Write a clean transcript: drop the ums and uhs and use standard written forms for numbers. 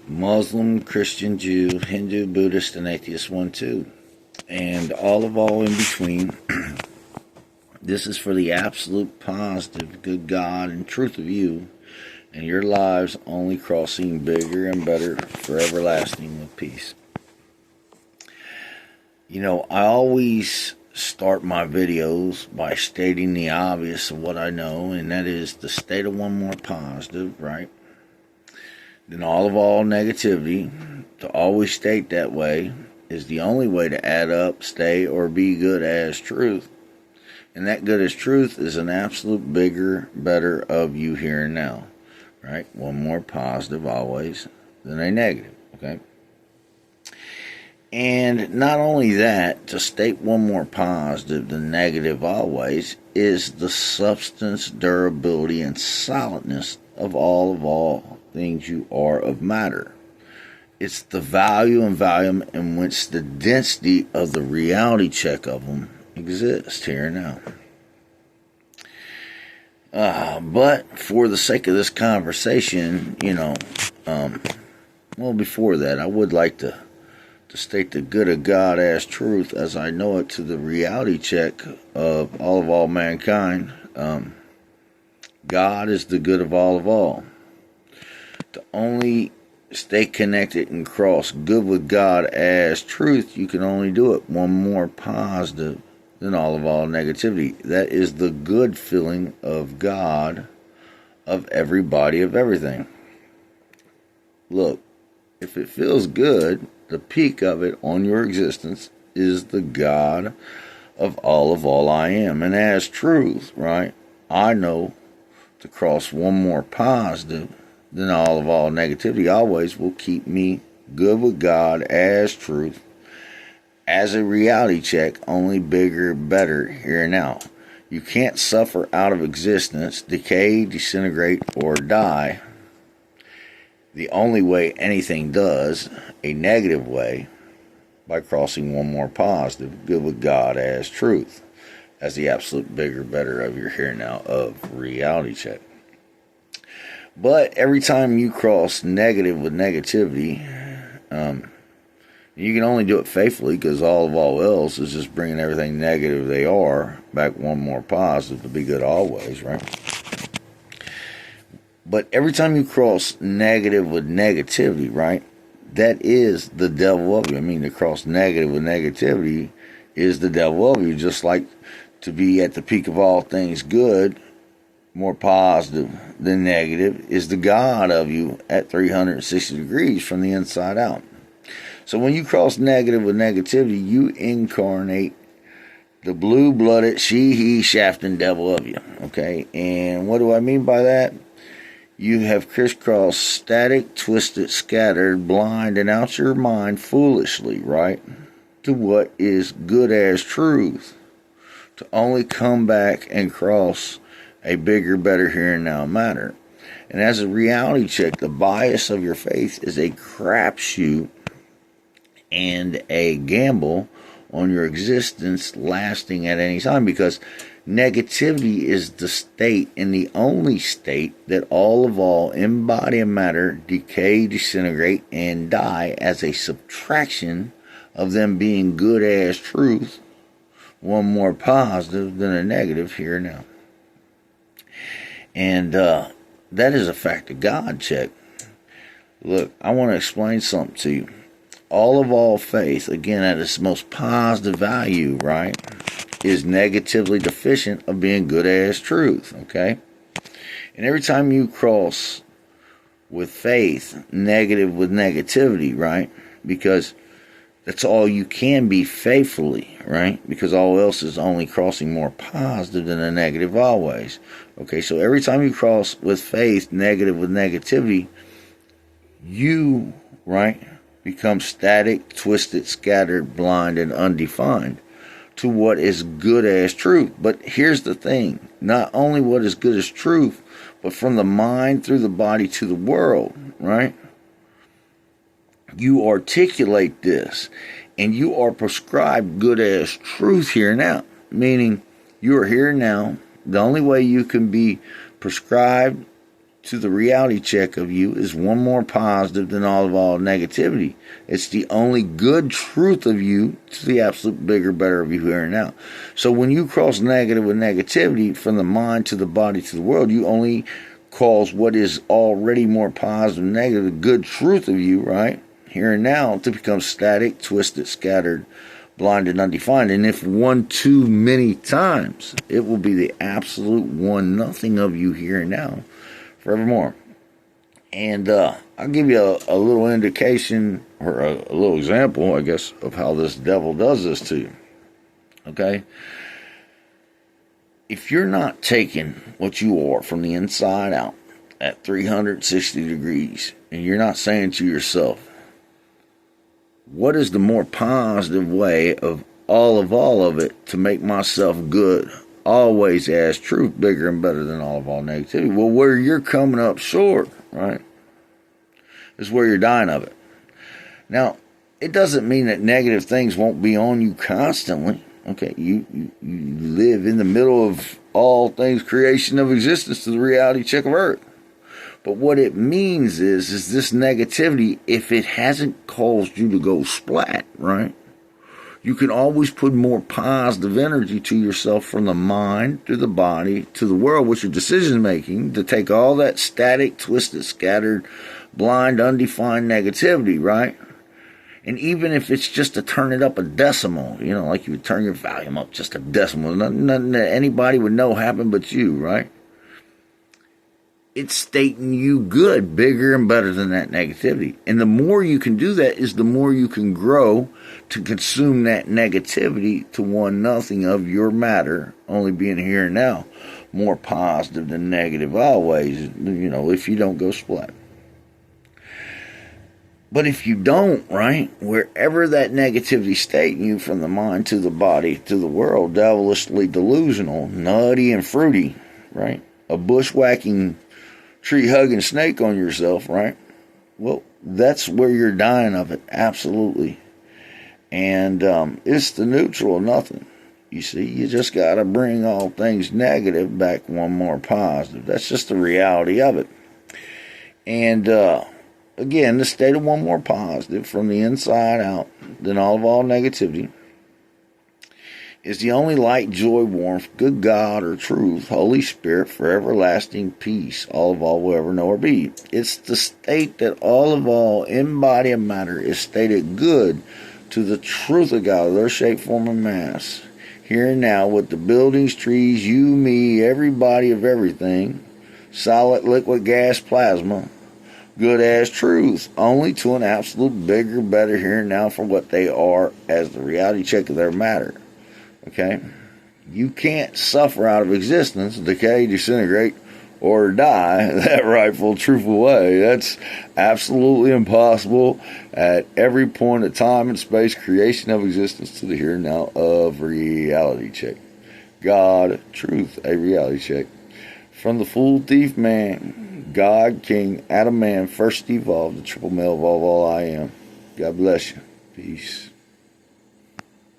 Muslim, Christian, Jew, Hindu, Buddhist, and atheist one too. And all in between. This is for the absolute positive, good God and truth of you and your lives only crossing bigger and better for everlasting with peace. You know, I always start my videos by stating the obvious of what I know, and that is the state of one more positive, right? Then all negativity, to always state that way, is the only way to add up, stay, or be good as truth. And that good as truth is an absolute bigger, better of you here and now, right? One more positive always than a negative, okay? And not only that, to state one more positive than negative always is the substance, durability, and solidness of all things you are of matter. It's the value and volume in which the density of the reality check of them exists here and now. But for the sake of this conversation, before that, I would like to state the good of God as truth as I know it to the reality check of all mankind. God is the good of all. To only stay connected and cross good with God as truth, you can only do it one more positive than all negativity. That is the good feeling of God, of everybody, of everything. Look, if it feels good, the peak of it on your existence is the God of all I am. And as truth, right, I know to cross one more positive than all negativity always will keep me good with God as truth, as a reality check, only bigger, better here and now. You can't suffer out of existence, decay, disintegrate, or die. The only way anything does, a negative way, by crossing one more positive, good with God as truth, as the absolute bigger, better of your here now of reality check. But every time you cross negative with negativity, you can only do it faithfully because all else is just bringing everything negative they are back one more positive to be good always, right? But every time you cross negative with negativity, right, that is the devil of you. I mean, to cross negative with negativity is the devil of you. Just like to be at the peak of all things good, more positive than negative, is the God of you at 360 degrees from the inside out. So when you cross negative with negativity, you incarnate the blue-blooded she-he shafting devil of you, okay? And what do I mean by that? You have crisscrossed, static, twisted, scattered, blind, and out your mind foolishly, right, to what is good as truth, to only come back and cross a bigger, better here and now matter. And as a reality check, the bias of your faith is a crapshoot and a gamble on your existence lasting at any time, because negativity is the state and the only state that all embody and matter decay, disintegrate, and die as a subtraction of them being good as truth, one more positive than a negative here and now. And that is a fact of God check. Look, I want to explain something to you. All faith, again, at its most positive value, right, is negatively deficient of being good as truth, okay? And every time you cross with faith, negative with negativity, right, because that's all you can be faithfully, right, because all else is only crossing more positive than a negative always, okay? So every time you cross with faith, negative with negativity, you, right, become static, twisted, scattered, blind, and undefined to what is good as truth. But here's the thing. Not only what is good as truth, but from the mind through the body to the world, right? You articulate this, and you are prescribed good as truth here now. Meaning, you are here now. The only way you can be prescribed to the reality check of you is one more positive than all negativity. It's the only good truth of you to the absolute bigger, better of you here and now. So when you cross negative with negativity from the mind to the body to the world, you only cause what is already more positive and negative, the good truth of you, right, here and now, to become static, twisted, scattered, blind, and undefined. And if one too many times, it will be the absolute one nothing of you here and now forevermore. And I'll give you a little indication, or a little example, I guess, of how this devil does this to you. Okay? If you're not taking what you are from the inside out at 360 degrees, and you're not saying to yourself, what is the more positive way of all of it to make myself good? Always as truth, bigger and better than all negativity. Well, where you're coming up short, right, is where you're dying of it. Now, it doesn't mean that negative things won't be on you constantly. Okay, you live in the middle of all things creation of existence to the reality check of Earth. But what it means is this negativity, if it hasn't caused you to go splat, right, you can always put more positive energy to yourself from the mind to the body to the world with your decision making to take all that static, twisted, scattered, blind, undefined negativity, right? And even if it's just to turn it up a decimal, you know, like you would turn your volume up just a decimal, nothing that anybody would know happened but you, right? It's stating you good, bigger and better than that negativity. And the more you can do that is the more you can grow to consume that negativity to one nothing of your matter, only being here and now, more positive than negative always, you know, if you don't go splat. But if you don't, right, wherever that negativity stating you from the mind to the body to the world, devilishly delusional, nutty and fruity, right, a bushwhacking, tree-hugging snake on yourself, right? Well, that's where you're dying of it, absolutely. And it's the neutral nothing. You see, you just got to bring all things negative back one more positive. That's just the reality of it. And again, the state of one more positive from the inside out than all negativity is the only light, joy, warmth, good God or truth, Holy Spirit for everlasting peace, all will ever know or be. It's the state that all in body and matter is stated good to the truth of God, their shape, form, and mass. Here and now with the buildings, trees, you, me, everybody of everything, solid, liquid, gas, plasma, good as truth, only to an absolute bigger, better here and now for what they are as the reality check of their matter. Okay? You can't suffer out of existence, decay, disintegrate, or die that rightful, truthful way. That's absolutely impossible at every point of time and space, creation of existence to the here and now of reality check. God, truth, a reality check. From the fool, thief, man, God, King, Adam, man, first evolved, the triple male of all I am. God bless you. Peace.